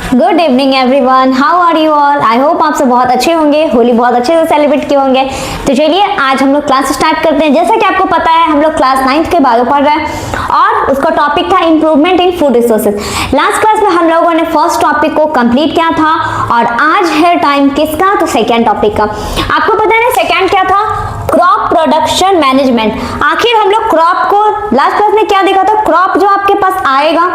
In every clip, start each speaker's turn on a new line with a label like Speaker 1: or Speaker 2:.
Speaker 1: Good evening everyone, how are you all. I hope आप सब बहुत अच्छे होंगे, होली बहुत अच्छे से सेलिब्रेट किए होंगे। तो चलिए आज हम लोग क्लास स्टार्ट करते हैं। जैसा कि आपको पता है हम लोग क्लास 9th के बायो पढ़ रहे हैं और उसका टॉपिक था improvement in food resources. Last class में हम लोगों ने फर्स्ट टॉपिक को कंप्लीट किया था और आज है टाइम किसका, तो सेकेंड टॉपिक का। आपको पता है ना सेकेंड क्या था, क्रॉप प्रोडक्शन मैनेजमेंट। आखिर हम लोग क्रॉप को लास्ट क्लास में क्या देखा था, क्रॉप जो आपके पास आएगा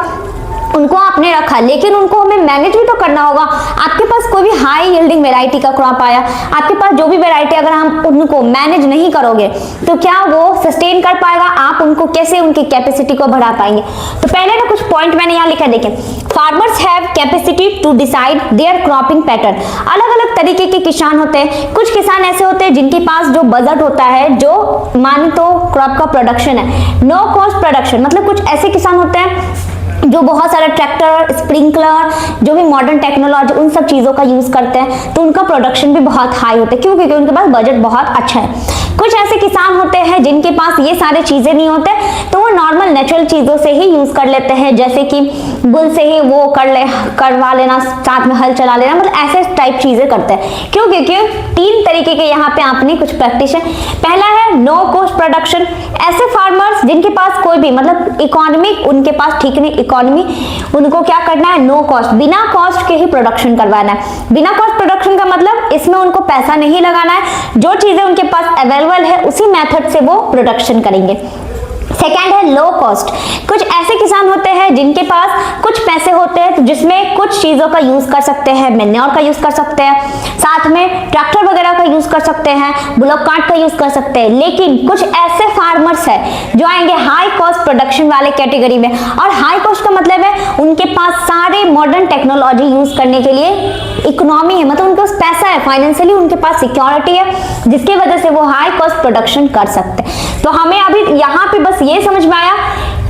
Speaker 1: उनको आपने रखा, लेकिन उनको हमें मैनेज भी तो करना होगा। आपके पास कोई भी हाई यील्डिंग वैरायटी का क्रॉप आया, आपके पास जो भी वैरायटी, अगर हम उनको मैनेज नहीं करोगे तो क्या वो सस्टेन कर पाएगा, आप उनको कैसे उनकी कैपेसिटी को बढ़ा पाएंगे। तो पहले ना कुछ पॉइंट मैंने यहाँ लिखा, देखें, farmers have capacity to decide their cropping pattern. अलग अलग तरीके के किसान होते हैं। कुछ किसान ऐसे होते हैं जिनके पास जो बजट होता है, जो मान तो क्रॉप का प्रोडक्शन है, नो कॉस्ट प्रोडक्शन, मतलब कुछ ऐसे किसान होते हैं जो बहुत सारा ट्रैक्टर, स्प्रिंकलर, जो भी मॉडर्न टेक्नोलॉजी, उन सब चीज़ों का यूज़ करते हैं, तो उनका प्रोडक्शन भी बहुत हाई होता है। क्यों? क्योंकि उनके पास बजट बहुत अच्छा है। कुछ ऐसे किसान होते हैं जिनके पास ये सारे चीज़ें नहीं होते, तो वो नॉर्मल नेचुरल चीज़ों से ही यूज़ कर लेते हैं, जैसे कि बुल से ही वो करवा लेना, साथ में हल चला लेना, मतलब ऐसे टाइप चीज़ें करते हैं। क्यों? क्योंकि 3 तरीके के यहाँ पे आपने कुछ प्रैक्टिस है। पहला है नो कॉस्ट प्रोडक्शन, ऐसे फार्मर्स जिनके पास कोई भी मतलब इकोनॉमिक, उनके पास ठीक नहीं इकोनॉमी, उनको क्या करना है, नो कॉस्ट, बिना कॉस्ट के ही प्रोडक्शन करवाना है। बिना कॉस्ट प्रोडक्शन का मतलब इसमें उनको पैसा नहीं लगाना है, जो चीजें उनके पास अवेलेबल है उसी मेथड से वो प्रोडक्शन करेंगे। सेकेंड है लो कॉस्ट। कुछ ऐसे किसान होते हैं जिनके पास कुछ पैसे होते हैं, तो जिसमें कुछ चीजों का यूज कर सकते हैं, मैन्योर का यूज कर सकते हैं, साथ में ट्रैक्टर वगैरह का यूज कर सकते हैं, बुलॉक कार्ट का यूज कर सकते हैं। लेकिन कुछ ऐसे फार्मर्स हैं जो आएंगे हाई कॉस्ट प्रोडक्शन वाले कैटेगरी में, और हाई कॉस्ट का मतलब है उनके पास सारे मॉडर्न टेक्नोलॉजी यूज करने के लिए इकोनॉमी है, मतलब उनके पास पैसा है, फाइनेंशियली उनके पास सिक्योरिटी है, जिसकी वजह से वो हाई कॉस्ट प्रोडक्शन कर सकते हैं। तो हमें अभी यहाँ पे बस ये समझ में आया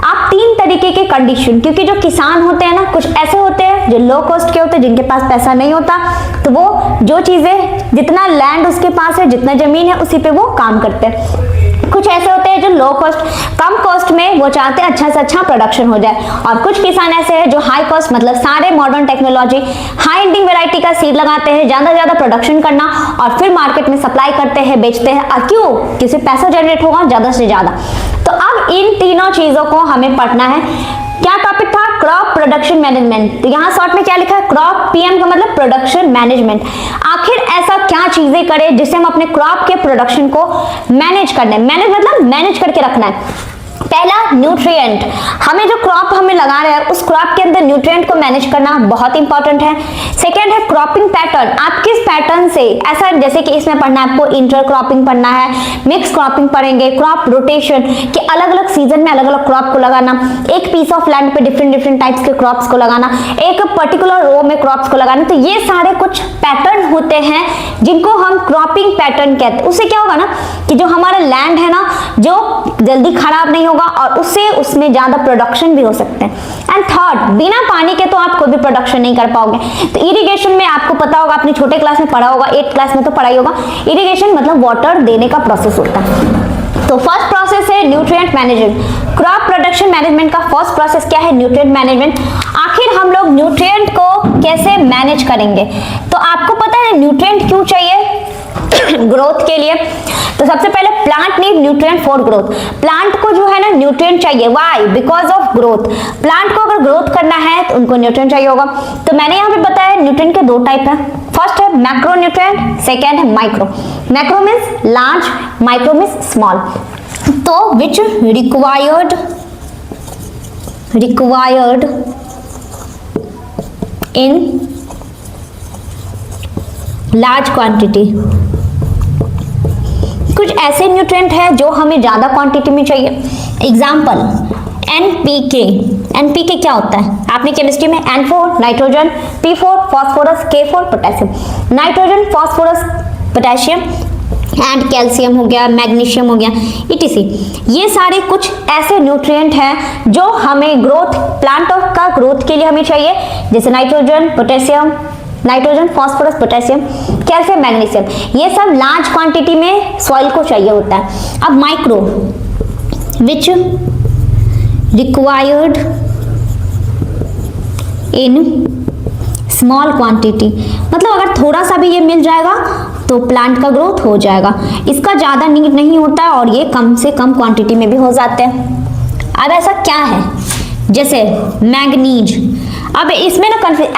Speaker 1: आप 3 तरीके के कंडीशन, क्योंकि जो किसान होते हैं ना, कुछ ऐसे होते हैं जो लो कॉस्ट के होते हैं, जिनके पास पैसा नहीं होता, तो वो जो चीजें, जितना लैंड उसके पास है, जितना जमीन है, उसी पे वो काम करते हैं। कुछ ऐसे होते हैं जो लो कॉस्ट, कम कॉस्ट में वो चाहते हैं अच्छा से अच्छा प्रोडक्शन हो जाए, और कुछ किसान ऐसे हैं जो हाई कॉस्ट, मतलब सारे modern technology, high yielding variety का सीड लगाते हैं, ज्यादा प्रोडक्शन करना और फिर मार्केट में सप्लाई करते हैं, बेचते हैं। और क्यों? किसी पैसा जनरेट होगा ज्यादा से ज्यादा। तो अब इन तीनों चीजों को हमें पढ़ना है। क्या टॉपिक था? Crop production management. तो यहाँ शॉर्ट में क्या लिखा है, क्रॉप, पीएम का मतलब प्रोडक्शन मैनेजमेंट। आखिर ऐसा क्या चीजें करें जिससे हम अपने क्रॉप के प्रोडक्शन को मैनेज करना है। मैनेज मतलब मैनेज करके रखना है। पहला न्यूट्रिएंट, हमें जो क्रॉप हमें लगा रहे हैं उस क्रॉप के अंदर न्यूट्रिएंट को मैनेज करना बहुत इंपॉर्टेंट है। सेकेंड है क्रॉपिंग पैटर्न, आप किस पैटर्न से, ऐसा जैसे कि इसमें पढ़ना है आपको, इंटर क्रॉपिंग पढ़ना है, मिक्स क्रॉपिंग पढ़ेंगे, क्रॉप रोटेशन कि अलग अलग सीजन में अलग अलग क्रॉप को लगाना, एक पीस ऑफ लैंड पे डिफरेंट टाइप्स के क्रॉप्स को लगाना, एक पर्टिकुलर रो में क्रॉप्स को लगाना। तो ये सारे कुछ पैटर्न होते हैं जिनको हम क्रॉपिंग पैटर्न कहते हैं। उससे क्या होगा ना कि जो हमारा लैंड है ना, जो जल्दी खराब नहीं होगा और उससे उसमें ज्यादा प्रोडक्शन भी हो सकते हैं। एंड थर्ड, बिना पानी के तो आप कोई भी प्रोडक्शन नहीं कर पाओगे। तो इरिगेशन में आपको पता होगा, आपने छोटे क्लास में पढ़ा होगा, 8th क्लास में तो पढ़ा ही होगा, इरिगेशन मतलब वाटर देने का प्रोसेस होता है। तो फर्स्ट प्रोसेस है nutrient management. Crop production management का फर्स्ट प्रोसेस क्या है? Nutrient management. आखिर हम लोग न्यूट्रिएंट को कैसे मैनेज करेंगे? तो आपको पता है न्यूट्रिएंट क्यों चाहिए ग्रोथ के लिए। तो सबसे पहले plant need nutrient for growth. Plant को जो है ना न्यूट्रिएंट चाहिए, why? Because of growth. Plant को अगर ग्रोथ करना है तो उनको न्यूट्रिएंट चाहिए होगा। तो मैंने यहाँ पे बताया न्यूट्रिएंट के 2 टाइप है। फर्स्ट है मैक्रो न्यूट्रिएंट, सेकेंड है micro. Macro means large, micro means small. तो which required in large quantity. कुछ ऐसे न्यूट्रिएंट है जो हमें ज्यादा क्वांटिटी में चाहिए। Example NPK। NPK क्या होता है? आपने केमिस्ट्री में N4 nitrogen, P4 phosphorus, K4 potassium. Nitrogen, phosphorus, potassium and calcium हो गया, मैग्नीशियम हो गया, etc। ये सारे कुछ ऐसे न्यूट्रिएंट हैं जो हमें ग्रोथ, प्लांट का ग्रोथ के लिए हमें चाहिए, जैसे nitrogen, potassium, nitrogen, phosphorus, potassium, calcium, magnesium. ये सब लार्ज क्वांटिटी में सॉइल को चाहिए होता है। अब micro, which required in small quantity, मतलब अगर थोड़ा सा भी ये मिल जाएगा तो प्लांट का ग्रोथ हो जाएगा। इसका ज़्यादा नीड नहीं होता है और ये कम से कम क्वांटिटी में भी हो जाते हैं। अब ऐसा क्या है, जैसे मैग्नीज, अब इसमें ना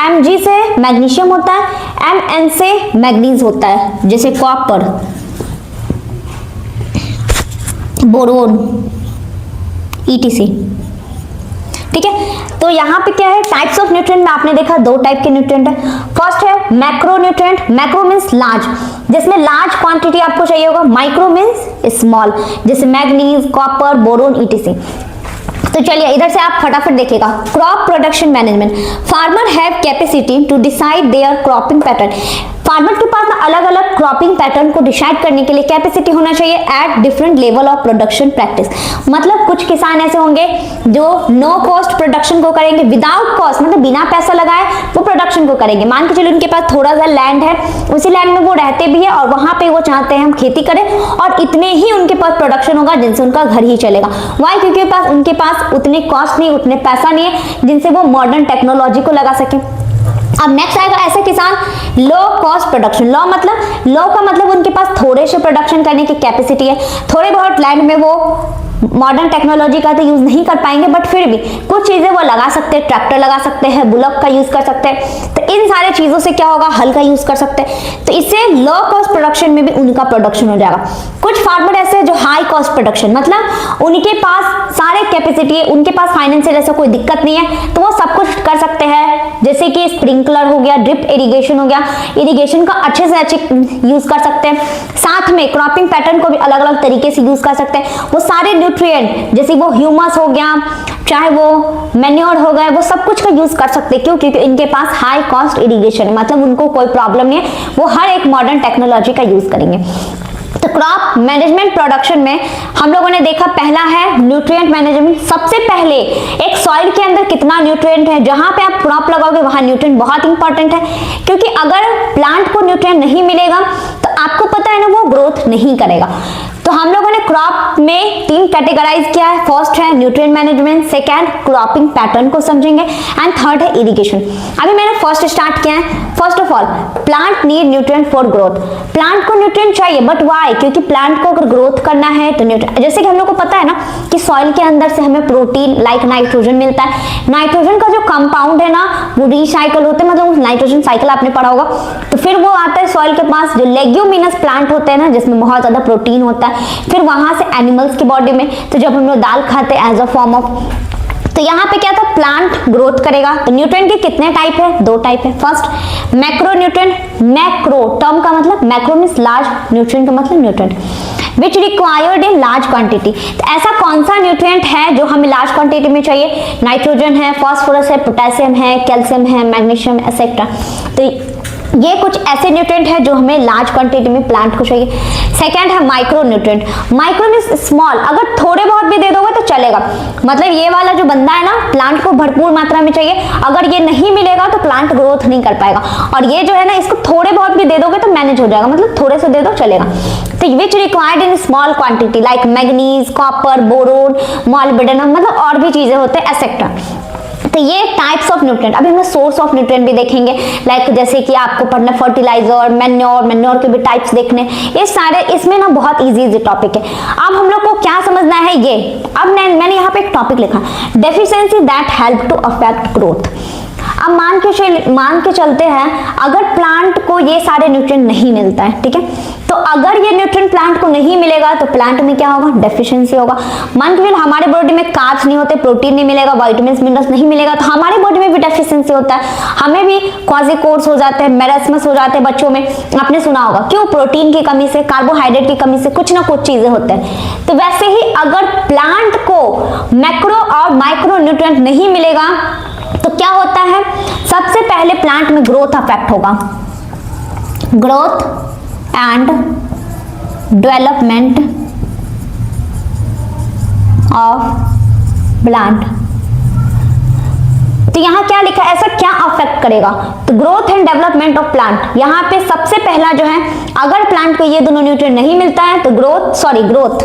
Speaker 1: Mg से मैग्नीशियम होता है, Mn से मैग्नीज होता है, जैसे कॉपर, बोरोन, ETC। ठीक है, तो यहाँ पे क्या है, टाइप्स ऑफ न्यूट्रिएंट में आपने देखा 2 टाइप के न्यूट्रिएंट है। फर्स्ट है macro nutrient, macro means large, जिसमें लार्ज क्वांटिटी आपको चाहिए होगा। माइक्रो मींस स्मॉल, जैसे मैग्नीज, कॉपर, बोरोन, ETC। तो चलिए इधर से आप फटाफट देखिएगा। Crop production management, farmer have capacity to decide their cropping pattern. फार्मर के पास अलग अलग क्रॉपिंग पैटर्न को डिसाइड करने के लिए कैपेसिटी होना चाहिए at different level of production practice. मतलब कुछ किसान ऐसे होंगे जो नो कॉस्ट प्रोडक्शन को करेंगे, विदाउट कॉस्ट, मतलब बिना पैसा लगाए वो प्रोडक्शन को करेंगे। मान के चलिए उनके पास थोड़ा सा लैंड है, उसी लैंड में वो रहते भी है और वहां पे वो चाहते हैं हम खेती करें और इतने ही उनके पास प्रोडक्शन होगा जिनसे उनका घर ही चलेगा। वाई? क्योंकि उनके पास उतने कॉस्ट नहीं, उतने पैसा नहीं है जिनसे वो मॉडर्न टेक्नोलॉजी को लगा सके। अब नेक्स्ट आएगा ऐसे किसान लो कॉस्ट प्रोडक्शन। लो का मतलब उनके पास थोड़े से प्रोडक्शन करने की कैपेसिटी है, थोड़े बहुत लैंड में वो मॉडर्न टेक्नोलॉजी का तो यूज नहीं कर पाएंगे, बट फिर भी कुछ चीजें वो लगा सकते हैं, ट्रैक्टर लगा सकते हैं, बुलक का यूज कर सकते हैं। तो इन सारे चीजों से क्या होगा, हल का यूज कर सकते हैं। तो इससे लो कॉस्ट प्रोडक्शन में भी उनका प्रोडक्शन हो जाएगा। कुछ फार्मर ऐसे जो हाई कॉस्ट प्रोडक्शन, मतलब उनके पास सारे कैपेसिटी है, उनके पास फाइनेंशियल ऐसा कोई दिक्कत नहीं है, तो वो सब कुछ कर सकते हैं। जैसे कि स्प्रिंकलर हो गया, ड्रिप इरिगेशन हो गया, इरिगेशन का अच्छे से अच्छे यूज कर सकते हैं। साथ में क्रॉपिंग पैटर्न को भी अलग अलग तरीके से यूज कर सकते हैं। वो सारे न्यूट्रिएंट जैसे वो ह्यूमस हो गया, चाहे वो मैन्योर हो गए, वो सब कुछ का यूज कर सकते हैं। क्यों? क्योंकि इनके पास हाई कॉस्ट इरिगेशन है, मतलब उनको कोई प्रॉब्लम नहीं है, वो हर एक मॉडर्न टेक्नोलॉजी का यूज करेंगे। तो क्रॉप मैनेजमेंट प्रोडक्शन में हम लोगों ने देखा, पहला है न्यूट्रिएंट मैनेजमेंट। सबसे पहले एक सॉइल के अंदर कितना न्यूट्रिएंट है, जहां पे आप क्रॉप लगाओगे वहां न्यूट्रिएंट बहुत इंपॉर्टेंट है, क्योंकि अगर प्लांट को न्यूट्रिएंट नहीं मिलेगा तो आपको पता है ना वो ग्रोथ नहीं करेगा। तो हम लोगों ने क्रॉप में 3 कैटेगराइज किया है। फर्स्ट है nutrient management, second cropping pattern को समझेंगे एंड थर्ड है इरिगेशन। अभी मैंने फर्स्ट स्टार्ट किया है। First of all, plant need nutrient for growth. Plant को न्यूट्रिएंट चाहिए, बट व्हाई? क्योंकि प्लांट को अगर ग्रोथ करना है तो न्यूट्रिएंट, जैसे कि हम लोग को पता है ना कि सॉइल के अंदर से हमें प्रोटीन लाइक नाइट्रोजन मिलता है। नाइट्रोजन का जो कंपाउंड है ना वो रिसाइकल होते हैं, मतलब नाइट्रोजन साइकिल आपने पढ़ा होगा। तो फिर वो आता है सॉइल के पास, जो लेग्यूमिनस प्लांट होते हैं ना जिसमें बहुत ज्यादा प्रोटीन होता है, फिर वहां से एनिमल्स की बॉडी में। तो जब हम लोग दाल खाते हैं एज अ फॉर्म ऑफ, तो यहाँ पे क्या था, प्लांट ग्रोथ करेगा। तो न्यूट्रिएंट के कितने टाइप है? 2 टाइप है। First macro nutrient, macro term का मतलब मैक्रो मींस लार्ज, न्यूट्रिएंट का मतलब nutrient which required in large quantity. तो ऐसा कौन सा न्यूट्रिएंट है जो हमें लार्ज क्वांटिटी में चाहिए? नाइट्रोजन है, फास्फोरस है, पोटेशियम है, कैल्शियम है, मैग्नीशियम एक्सेट्रा। तो ये कुछ ऐसे न्यूट्रिएंट है जो हमें लार्ज क्वांटिटी में प्लांट को चाहिए। सेकंड है micro nutrient. Micro means small, अगर थोड़े बहुत भी दे दोगे तो चलेगा, मतलब ये वाला जो बंदा है ना प्लांट को भरपूर मात्रा में चाहिए, अगर ये नहीं मिलेगा तो प्लांट ग्रोथ नहीं कर पाएगा। और ये जो है ना इसको थोड़े बहुत भी दे दोगे तो मैनेज हो जाएगा, मतलब थोड़े से दे दो चलेगा। तो which required in small quantity like manganese, copper, boron, molybdenum, मतलब और भी चीजें होते हैं एक्सेट्रा। तो ये टाइप्स ऑफ न्यूट्रिएंट। अभी हम सोर्स ऑफ न्यूट्रिएंट भी देखेंगे, लाइक जैसे कि आपको पढ़ना फर्टिलाइजर, मैन्योर के भी टाइप्स देखने, ये सारे इसमें ना बहुत इजी टॉपिक है। अब हम लोग को क्या समझना है ये, अब मैंने यहाँ पे एक टॉपिक लिखा, deficiency that help to affect growth. अब मान के चलते हैं अगर प्लांट को ये सारे न्यूट्रिएंट नहीं मिलता है, ठीक है, तो अगर ये न्यूट्रिएंट प्लांट को नहीं मिलेगा तो प्लांट में क्या होगा, डेफिशिएंसी होगा। मान के चलिए हमारे बॉडी में कार्ब्स नहीं होते, प्रोटीन नहीं मिलेगा, विटामिन्स मिनरल्स नहीं मिलेगा, तो हमारे बॉडी में भी डेफिशिएंसी होता है, हमें भी क्वाजीकोर्स हो जाते हैं, मेरास्मस हो जाते हैं बच्चों में, आपने सुना होगा। क्यों? प्रोटीन की कमी से, कार्बोहाइड्रेट की कमी से, कुछ ना कुछ चीजें होते हैं। तो वैसे ही अगर प्लांट को मैक्रो और माइक्रो न्यूट्रिएंट नहीं मिलेगा तो क्या होता है, सबसे पहले प्लांट में ग्रोथ अफेक्ट होगा, growth and development of plant. तो यहाँ क्या लिखा है, ऐसा क्या अफेक्ट करेगा, तो growth and development of plant. यहाँ पे सबसे पहला जो है, अगर प्लांट को ये दोनों न्यूट्रिएंट नहीं मिलता है तो growth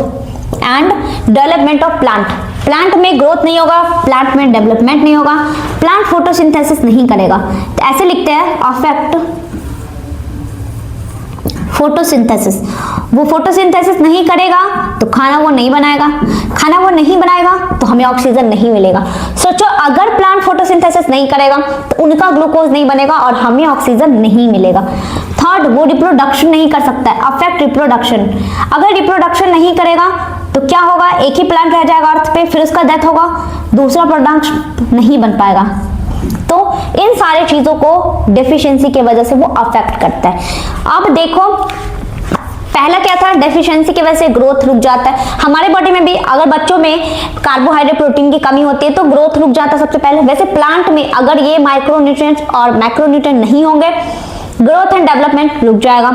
Speaker 1: and development of plant, plant में ग्रोथ नहीं होगा, प्लांट में डेवलपमेंट नहीं होगा, प्लांट फोटोसिंथेसिस नहीं करेगा। तो ऐसे लिखते हैं अफेक्ट फोटोसिंथेसिस, वो फोटोसिंथेसिस नहीं करेगा तो खाना वो नहीं बनाएगा, खाना वो नहीं बनाएगा तो हमें ऑक्सीजन नहीं मिलेगा। सोचो अगर प्लांट फोटोसिंथेसिस नहीं करेगा तो उनका ग्लूकोज नहीं बनेगा और हमें ऑक्सीजन नहीं मिलेगा। थर्ड, वो रिप्रोडक्शन नहीं कर सकता है, अफेक्ट रिप्रोडक्शन, अगर रिप्रोडक्शन नहीं करेगा तो क्या होगा, एक ही प्लांट रह जाएगा अर्थ पे, फिर उसका डेथ होगा, दूसरा प्रोडक्ट नहीं बन पाएगा। तो इन सारे चीजों को डेफिशिएंसी की वजह से वो अफेक्ट करता है। अब देखो पहला क्या था, डेफिशिएंसी की वजह से ग्रोथ रुक जाता है। हमारे बॉडी में भी अगर बच्चों में कार्बोहाइड्रेट प्रोटीन की कमी होती है तो ग्रोथ रुक जाता है सबसे पहले। वैसे प्लांट में अगर ये माइक्रोन्यूट्रिएंट्स और मैक्रोन्यूट्रिएंट नहीं होंगे, ग्रोथ एंड डेवलपमेंट रुक जाएगा।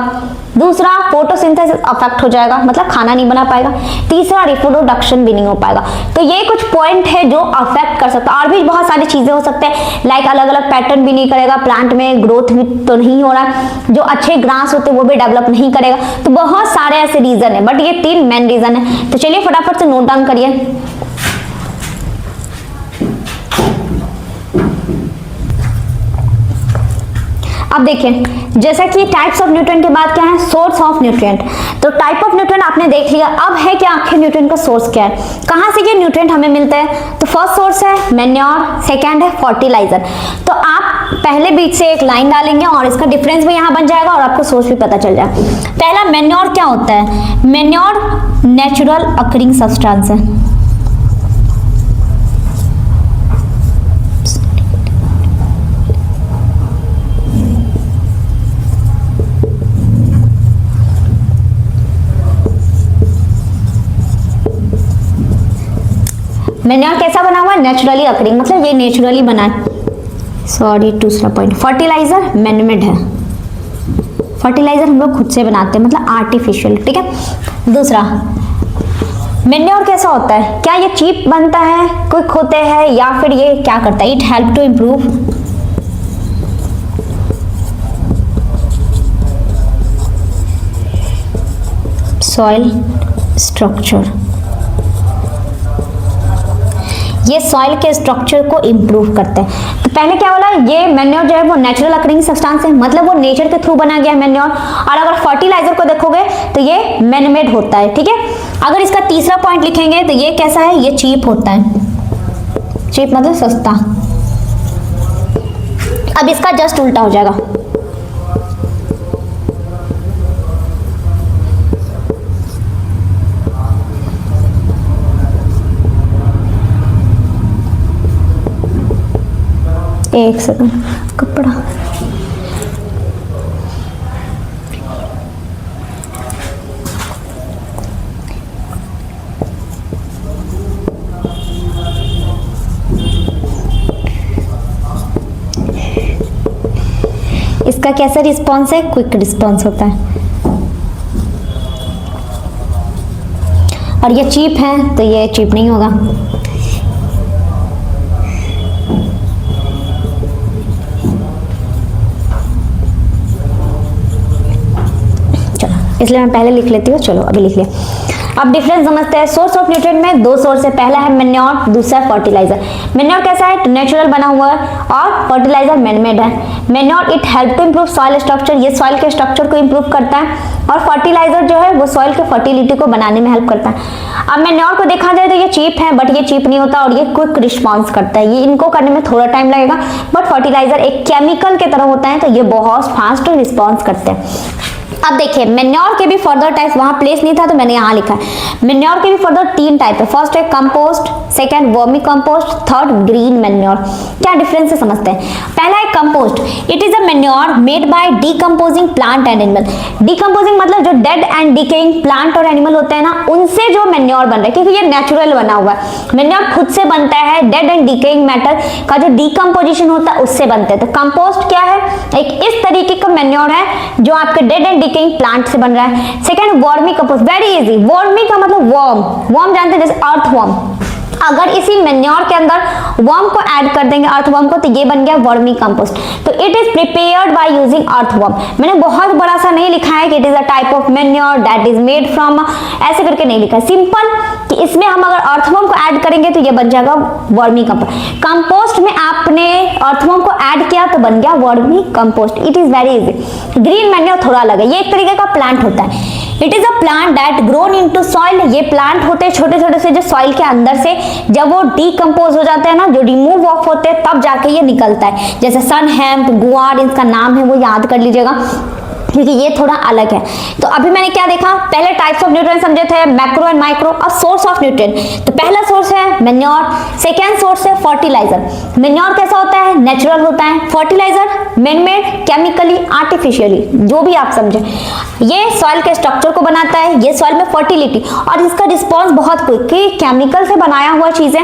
Speaker 1: दूसरा, फोटोसिंथेसिस अफेक्ट हो जाएगा, मतलब खाना नहीं बना पाएगा। तीसरा, रिप्रोडक्शन भी नहीं हो पाएगा। तो ये कुछ पॉइंट है जो अफेक्ट कर सकता है। और भी बहुत सारी चीजें हो सकते हैं, लाइक अलग अलग पैटर्न भी नहीं करेगा, प्लांट में ग्रोथ भी तो नहीं हो रहा, जो अच्छे ग्रास होते हैं वो भी डेवलप नहीं करेगा। तो बहुत सारे ऐसे रीजन है, बट ये 3 मेन रीजन है। तो चलिए फटाफट से नोट डाउन करिए। अब देखिए, जैसा कि टाइप्स ऑफ न्यूट्रिएंट के बाद क्या है, सोर्स ऑफ न्यूट्रिएंट। तो टाइप ऑफ न्यूट्रिएंट आपने देख लिया, अब है कि आखिर न्यूट्रिएंट का सोर्स क्या है, कहां से ये न्यूट्रिएंट हमें मिलते हैं। तो फर्स्ट सोर्स है मैन्योर, सेकंड है फर्टिलाइजर। तो आप पहले बीच से एक लाइन डालेंगे और इसका डिफरेंस भी यहां बन जाएगा और आपको सोर्स भी पता चल जाएगा। पहला मैन्योर क्या होता है, मैन्योर नेचुरल अकरिंग सब्सटेंस है। मैन्योर कैसा बना हुआ है, नेचुरली अकरिंग, मतलब ये नेचुरली बना है। सॉरी, दूसरा पॉइंट, फर्टिलाइजर मैनमेड है। फर्टिलाइजर हम लोग खुद से बनाते हैं, मतलब आर्टिफिशियल, ठीक है। दूसरा, मैन्योर कैसा होता है, क्या ये चीप बनता है, क्विक होते हैं, या फिर ये क्या करता है, it help to improve soil structure. ये सॉइल के स्ट्रक्चर को इंप्रूव करते हैं। तो पहले क्या बोला, ये मैन्योर जो है वो नेचुरल अकरिंग सब्सटेंस है, मतलब वो नेचर के थ्रू बना गया मैन्योर। और अगर फर्टिलाइजर को देखोगे तो ये मैनमेड होता है, ठीक है। अगर इसका तीसरा पॉइंट लिखेंगे तो ये कैसा है, ये चीप होता है। चीप मतलब सस्ता। अब इसका जस्ट उल्टा हो जाएगा। एक सेकंड, कपड़ा, इसका कैसा रिस्पॉन्स है, क्विक रिस्पॉन्स होता है। और ये चीप है तो ये चीप नहीं होगा। इसलिए मैं पहले लिख लेती हूँ, चलो अभी लिख लिया। अब डिफरेंस समझते हैं। सोर्स ऑफ न्यूट्रिएंट में 2 सोर्स है, पहला है मैन्योर, दूसरा है फर्टिलाइजर। मैन्योर कैसा है, नेचुरल बना हुआ है, और फर्टिलाइजर मैनमेड है। Manure it help to improve soil structure, ये सॉइल के स्ट्रक्चर को इंप्रूव करता है, और फर्टिलाइजर जो है वो सॉइल के फर्टिलिटी को बनाने में हेल्प करता है। अब मैन्योर को देखा जाए तो ये चीप है, बट ये चीप नहीं होता और ये क्विक रिस्पॉन्स करता है। ये इनको करने में थोड़ा टाइम लगेगा, बट फर्टिलाइजर एक केमिकल के तरह होता है तो ये बहुत फास्ट रिस्पॉन्स करते हैं। अब देखिए, मैन्योर के भी फर्दर टाइप्स, वहां प्लेस नहीं था तो मैंने यहाँ लिखा है। मैन्योर के भी फर्दर 3 टाइप है। फर्स्ट है compost, second vermi compost, third green manure. क्या डिफरेंस है समझते हैं। पहला है compost, it is a manure made by decomposing plant and animal. Decomposing मतलब जो डेड एंड डिकेइंग प्लांट और एनिमल होते हैं ना, उनसे जो मैन्योर बन रहा है, क्योंकि ये नेचुरल बना हुआ है। मैन्योर खुद से बनता है, डेड एंड डिकेइंग मैटर का जो डीकंपोजिशन होता है उससे बनते हैं। तो कंपोस्ट क्या है, एक इस तरीके का मैन्योर है जो आपके डेड एंड डिकेइंग प्लांट से बन रहा है। Second vermi compost, very easy. Vermi का मतलब वर्म, वर्म जानते हैं, जैसे अर्थ वर्म। अगर इसी मेन्योर के अंदर वर्म को ऐड कर देंगे, अर्थवर्म को, तो ये बन गया वर्मी कंपोस्ट। तो it is prepared by using earthworm. मैंने बहुत बड़ा सा नहीं लिखा है कि it is a type of manure that is made from, ऐसे करके नहीं लिखा है, सिंपल कि इसमें हम अगर अर्थवर्म को ऐड करेंगे तो ये बन जाएगा वर्मी कंपोस्ट। कंपोस्ट में आपने अर्थवर्म को ऐड किया तो बन गया vermi compost. It is very easy. Green manure थोड़ा अलग है, ये एक तरीके का प्लांट होता है। It is a plant that grown into soil. ये प्लांट होते हैं छोटे छोटे से, जो सॉइल के अंदर से जब वो डीकंपोज हो जाते हैं ना, जो रिमूव ऑफ होते हैं, तब जाके ये निकलता है। जैसे सन हेम्प, गुआर, इनका नाम है वो याद कर लीजिएगा, क्योंकि ये थोड़ा अलग है। तो अभी मैंने क्या देखा, पहले टाइप्स ऑफ न्यूट्रिएंट समझे थे, मैक्रो एंड माइक्रो। अब सोर्स ऑफ न्यूट्रिएंट, तो पहला सोर्स है मेन्योर, सेकेंड सोर्स है फर्टिलाइजर। मेन्योर कैसा होता है, नेचुरल होता है। Fertiliser man made, chemically, artificially, जो भी आप समझे। ये सॉइल के स्ट्रक्चर को बनाता है, ये सॉइल में फर्टिलिटी, और इसका रिस्पॉन्स बहुत क्विक, कि केमिकल से बनाया हुआ चीजें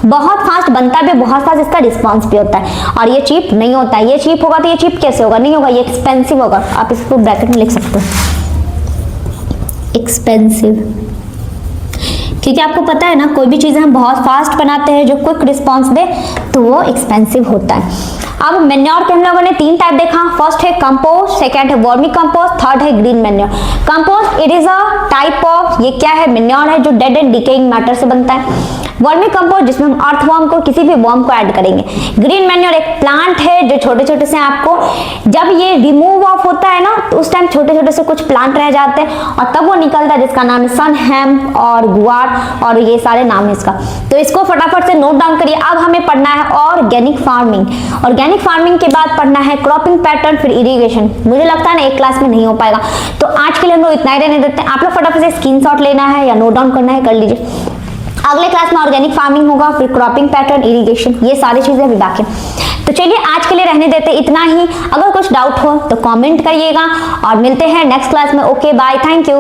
Speaker 1: बहुत फास्ट बनता है, बहुत फास्ट इसका रिस्पॉन्स भी होता है, और ये चीप नहीं होता है। ये चीप होगा तो ये चीप कैसे होगा, नहीं होगा, ये एक्सपेंसिव होगा। आप इसको ब्रैकेट में लिख सकते हो, एक्सपेंसिव, क्योंकि आपको पता है ना, कोई भी चीजें हम बहुत फास्ट बनाते हैं जो क्विक रिस्पॉन्स दे, तो वो एक्सपेंसिव होता है। अब मेन्योर के हम लोगों ने 3 टाइप देखा। फर्स्ट है कंपोस्ट, सेकंड है वर्मी कंपोस्ट, थर्ड है green manure. Compost it is a type of, ये क्या है, मेन्योर है जो डेड एंड डिकेइंग मैटर से बनता है। वर्मी कंपोस्ट जिसमें हम अर्थवर्म को, किसी भी वर्म को ऐड करेंगे। ग्रीन मैन्योर एक प्लांट है जो छोटे छोटे से, आपको जब ये रिमूव ऑफ होता है ना, तो उस टाइम छोटे छोटे से कुछ प्लांट रह जाते हैं, और तब वो निकलता है, जिसका नाम है सन हेम्प और गुआर, और ये सारे नाम है इसका। तो इसको फटाफट से नोट डाउन करिए। अब हमें पढ़ना है ऑर्गेनिक फार्मिंग। ऑर्गेनिक फार्मिंग के बाद पढ़ना है क्रॉपिंग पैटर्न, फिर इरिगेशन। मुझे लगता है ना एक क्लास में नहीं हो पाएगा, तो आज के लिए हम लोग इतना ही रहने देते हैं। आप लोग फटाफट से स्क्रीनशॉट लेना है या नोट डाउन करना है, कर लीजिए। अगले क्लास में ऑर्गेनिक फार्मिंग होगा, फिर क्रॉपिंग पैटर्न, इरिगेशन, ये सारी चीजें अभी बाकी। तो चलिए आज के लिए रहने देते इतना ही। अगर कुछ डाउट हो तो कमेंट करिएगा, और मिलते हैं नेक्स्ट क्लास में। Okay bye, thank you.